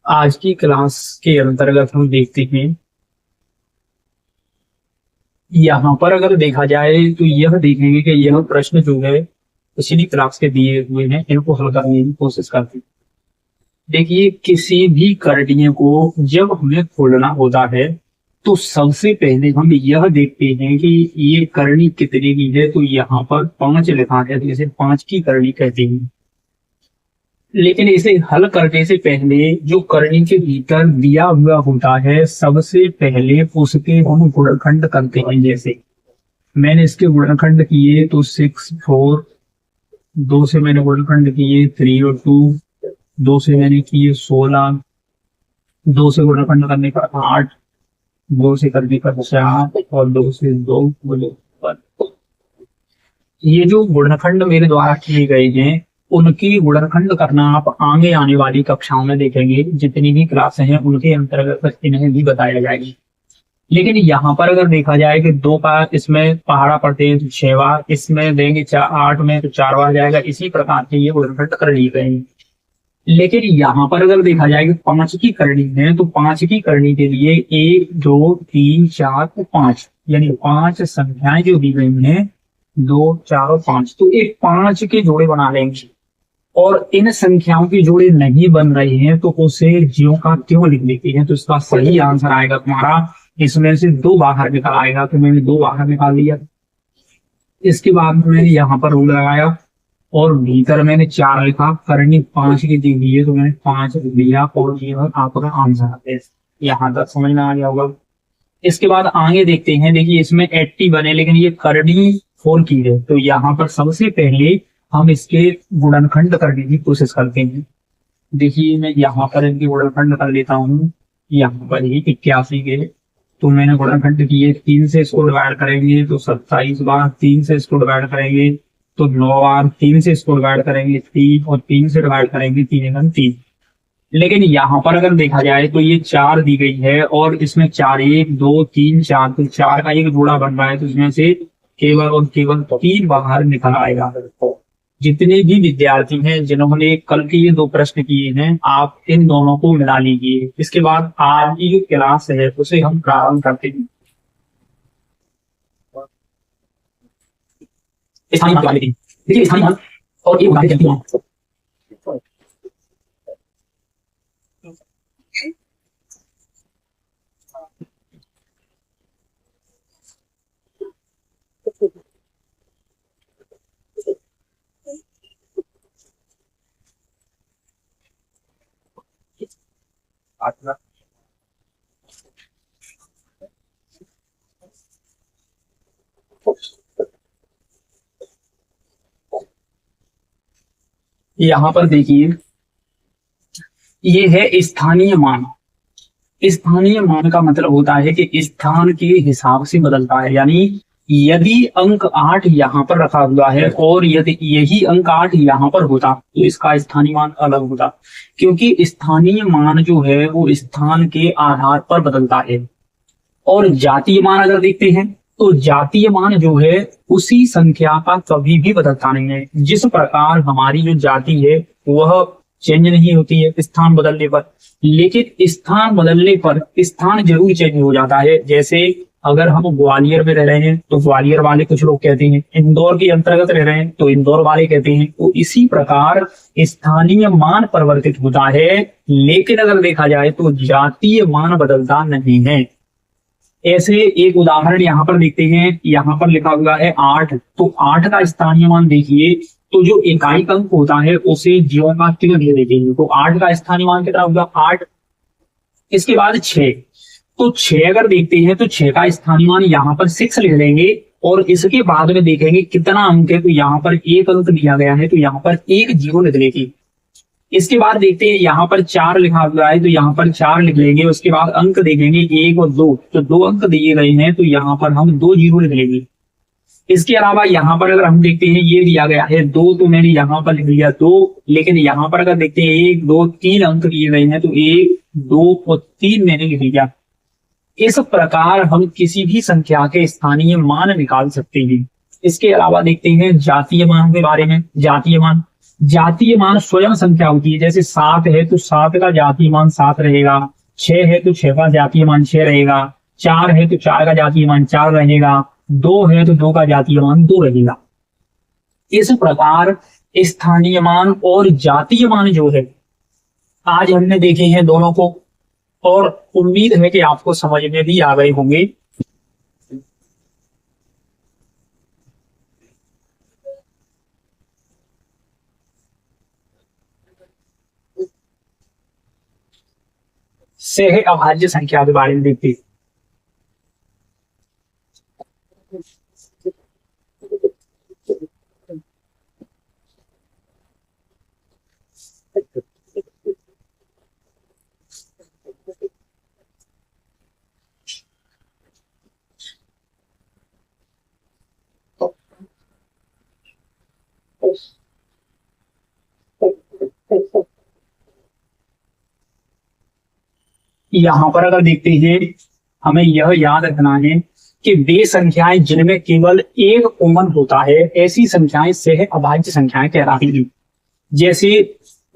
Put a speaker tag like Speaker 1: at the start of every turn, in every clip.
Speaker 1: आज की क्लास के अंतर्गत हम देखते हैं। यहाँ पर अगर देखा जाए तो यह देखेंगे कि यह प्रश्न जो है पिछली क्लास के दिए हुए हैं, इनको हल करने की कोशिश करते हैं। देखिए, किसी भी करड़िए को जब हमें खोलना होता है तो सबसे पहले हम यह देखते हैं कि ये करनी कितने की है। तो यहाँ पर 5 लिखा है, तो इसे 5 की करनी कहते हैं। लेकिन इसे हल करने से पहले जो करनी के भीतर दिया हुआ होता है, सबसे पहले उसके हम गुणनखंड करते हैं। जैसे मैंने इसके गुणनखंड किए तो 6 4, 2 से मैंने गुणनखंड किए 3 और 2, 2 से मैंने किए 16, 2 से गुणनखंड करने पर 8, 2 से करने पर 4 और 2 से 2 बोले पर। ये जो गुणनखंड मेरे द्वारा किए गए हैं, उनकी गुणनखंड करना आप आगे आने वाली कक्षाओं में देखेंगे। जितनी भी क्लासें हैं उनके अंतर्गत इन्हें भी बताया जाएगा। लेकिन यहाँ पर अगर देखा जाए कि 2 बार इसमें पहाड़ा पड़ते हैं तो 6 बार, इसमें देंगे 8 में तो 4 बार जाएगा। इसी प्रकार से ये गुणनखंड कर लिए गए हैं। लेकिन यहाँ पर अगर देखा जाए कि 5 की करनी है तो 5 की करनी के लिए 1 2 3 4 5 यानी 5 संख्याएं जो दी गई हैं, 2 4 और 5, तो एक 5 के जोड़े बना लेंगे। और इन संख्याओं के जोड़े नहीं बन रहे हैं तो उसे ज्यों का त्यों लिख देते हैं। तो इसका सही आंसर आएगा तुम्हारा, इसमें से 2 बाहर निकल आएगा। तो मैंने 2 बाहर निकाल लिया। इसके बाद में मैंने यहाँ पर रूल लगाया और भीतर मैंने 4 लिखा। करनी 5 की दी हुई है तो मैंने 5 लिख दिया और ये आपका आंसर है। यहाँ तक समझ में आ गया होगा। इसके बाद आगे देखते हैं। देखिए, इसमें 80 बने, लेकिन ये करनी 4 की है। तो यहाँ पर सबसे पहले हम इसके गुणनखंड करने की कोशिश करते हैं। देखिए, मैं यहाँ पर इनके गुणनखंड कर लेता हूँ। यहाँ पर ही 81 के, तो मैंने गुणनखंड किए। 3 से इसको डिवाइड करेंगे तो 27 बार, 3 से इसको डिवाइड करेंगे तो 9 बार, 3 से इसको डिवाइड करेंगे 3 और 3 से डिवाइड करेंगे 3 3। लेकिन यहाँ पर अगर देखा जाए तो ये 4 दी गई है और इसमें 4 1 2 3 4, तो 4 का एक जोड़ा बन रहा है। तो इसमें से केवल और केवल 3 बाहर निकल आएगा। जितने भी विद्यार्थी हैं जिन्होंने कल के ये 2 प्रश्न किए हैं, आप इन दोनों को मिला लीजिए। इसके बाद आज की जो क्लास है उसे हम प्रारंभ करते हैं। स्थानीय मान देखिए, स्थानीय मान और ये उदाहरण चलती है। यहाँ पर देखिए, ये है स्थानीय मान। स्थानीय मान का मतलब होता है कि स्थान के हिसाब से बदलता है। यानी यदि अंक 8 यहाँ पर रखा हुआ है और यदि यही अंक 8 यहाँ पर होता तो इसका स्थानीय मान अलग होता, क्योंकि स्थानीय मान जो है वो स्थान के आधार पर बदलता है। और जातीय मान अगर देखते हैं तो जातीय मान जो है उसी संख्या का कभी भी बदलता नहीं है। जिस प्रकार हमारी जो जाति है वह चेंज नहीं होती है स्थान बदलने पर, लेकिन स्थान बदलने पर स्थान जरूर चेंज हो जाता है। जैसे अगर हम ग्वालियर में रह रहे हैं तो ग्वालियर वाले कुछ लोग कहते हैं, इंदौर के अंतर्गत रह रहे हैं तो इंदौर वाले कहते हैं। तो इसी प्रकार स्थानीय मान परिवर्तित होता है, लेकिन अगर देखा जाए तो जातीय मान बदलता नहीं है। ऐसे एक उदाहरण यहाँ पर देखते हैं। यहाँ पर लिखा हुआ है 8, तो 8 का स्थानीय मान देखिए तो जो इकाई अंक होता है उसे ज्यों का त्यों दे देते हैं। तो 8 का स्थानीय मान कितना होगा 8। इसके बाद 6, तो 6 अगर देखते हैं तो 6 का स्थानीय मान यहाँ पर 6 लिख लेंगे और इसके बाद में देखेंगे कितना अंक है। तो यहाँ पर 1 अंक दिया गया है तो यहाँ पर 1 जीरो लिख लेंगे। इसके बाद देखते हैं यहाँ पर 4 लिखा हुआ है तो यहाँ पर 4 लिख लेंगे। उसके बाद अंक देखेंगे 1 और 2, तो 2 अंक दिए गए हैं तो यहाँ पर हम 2 जीरो लिख लेंगे। इसके अलावा यहाँ पर अगर हम देखते हैं ये दिया गया है 2, तो मैंने यहाँ पर लिख लिया 2। लेकिन यहाँ पर अगर देखते हैं 1 2 3 अंक दिए गए हैं तो 1 2 और 3 मैंने लिख लिया। इस प्रकार हम किसी भी संख्या के स्थानीय मान निकाल सकते हैं। इसके अलावा देखते हैं जातीय मान के बारे में। जातीय मान जातीय मान स्वयं संख्या होती है, जैसे 7 है तो 7 का जातीय मान 7 रहेगा, 6 है तो 6 का जातीय मान 6 रहेगा, 4 है तो 4 का जातीय मान 4 रहेगा, 2 है तो 2 का जातीय मान 2 रहेगा। इस प्रकार स्थानीय मान और जातीय मान जो है आज हमने देखे हैं दोनों को, और उम्मीद है कि आपको समझ में भी आ गए होंगे। से है अभाज्य संख्या के बारे में देखते हैं। यहां पर अगर देखते हैं, हमें यह याद रखना है कि वे संख्याएं जिनमें केवल एक कॉमन होता है, ऐसी संख्याएं से अभाज्य संख्याएं कहलाती हैं। जैसे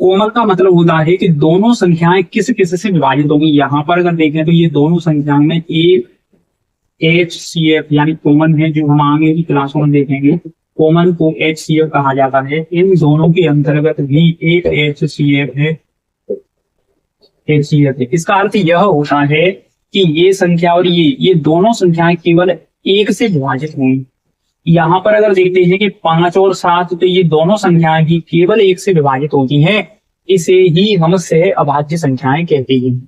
Speaker 1: कॉमन का मतलब होता है कि दोनों संख्याएं किस किस से विभाजित होंगी। यहां पर अगर देखें तो ये दोनों संख्याओं में एक HCF यानी कॉमन है, जो हम आगे की क्लासों में देखेंगे। कॉमन को HCF कहा जाता है। इन दोनों के अंतर्गत भी एक HCF है, HCF है। इसका अर्थ यह होता है कि ये संख्या और ये दोनों संख्याएं केवल एक से विभाजित होंगी। यहाँ पर अगर देखते हैं कि 5 और 7, तो ये दोनों संख्याएं भी केवल एक से विभाजित होती हैं। इसे ही हम सह अभाज्य संख्याएं कहते हैं।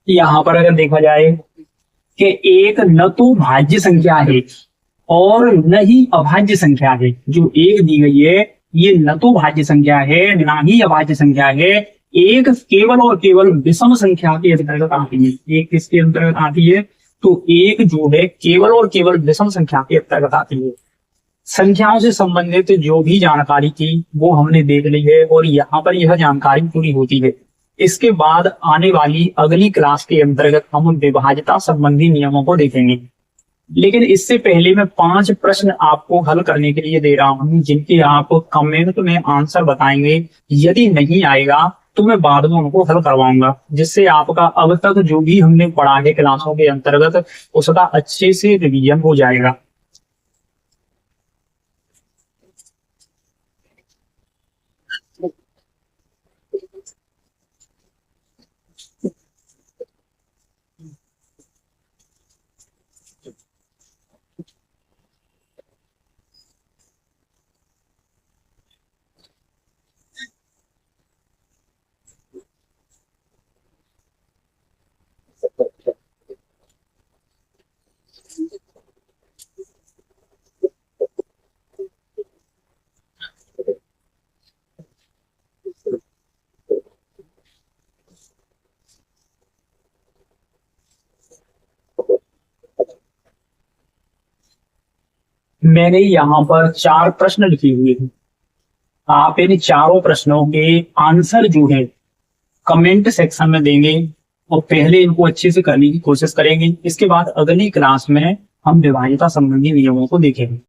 Speaker 1: यहाँ पर अगर देखा जाए कि एक न तो भाज्य संख्या है और न ही अभाज्य संख्या है। जो एक दी गई है ये न तो भाज्य संख्या है ना ही अभाज्य संख्या है। एक केवल और केवल विषम संख्या के अंतर्गत आती है। एक किसके अंतर्गत आती है? तो एक जो है केवल और केवल विषम संख्या के अंतर्गत आती है। संख्याओं से संबंधित जो भी जानकारी थी वो हमने देख ली है और यहाँ पर यह जानकारी पूरी होती है। इसके बाद आने वाली अगली क्लास के अंतर्गत हम विभाज्यता संबंधी नियमों को देखेंगे। लेकिन इससे पहले मैं 5 प्रश्न आपको हल करने के लिए दे रहा हूं, जिनके आप कमेंट में आंसर बताएंगे। यदि नहीं आएगा तो मैं बाद में उनको हल करवाऊंगा, जिससे आपका अब तक जो भी हमने पढ़ा है क्लासों के अंतर्गत उसका अच्छे से रिवीजन हो जाएगा। मैंने यहाँ पर 4 प्रश्न लिखे हुए हैं। आप इन चारों प्रश्नों के आंसर जो है कमेंट सेक्शन में देंगे और पहले इनको अच्छे से करने की कोशिश करेंगे। इसके बाद अगली क्लास में हम विभाज्यता संबंधी नियमों को देखेंगे।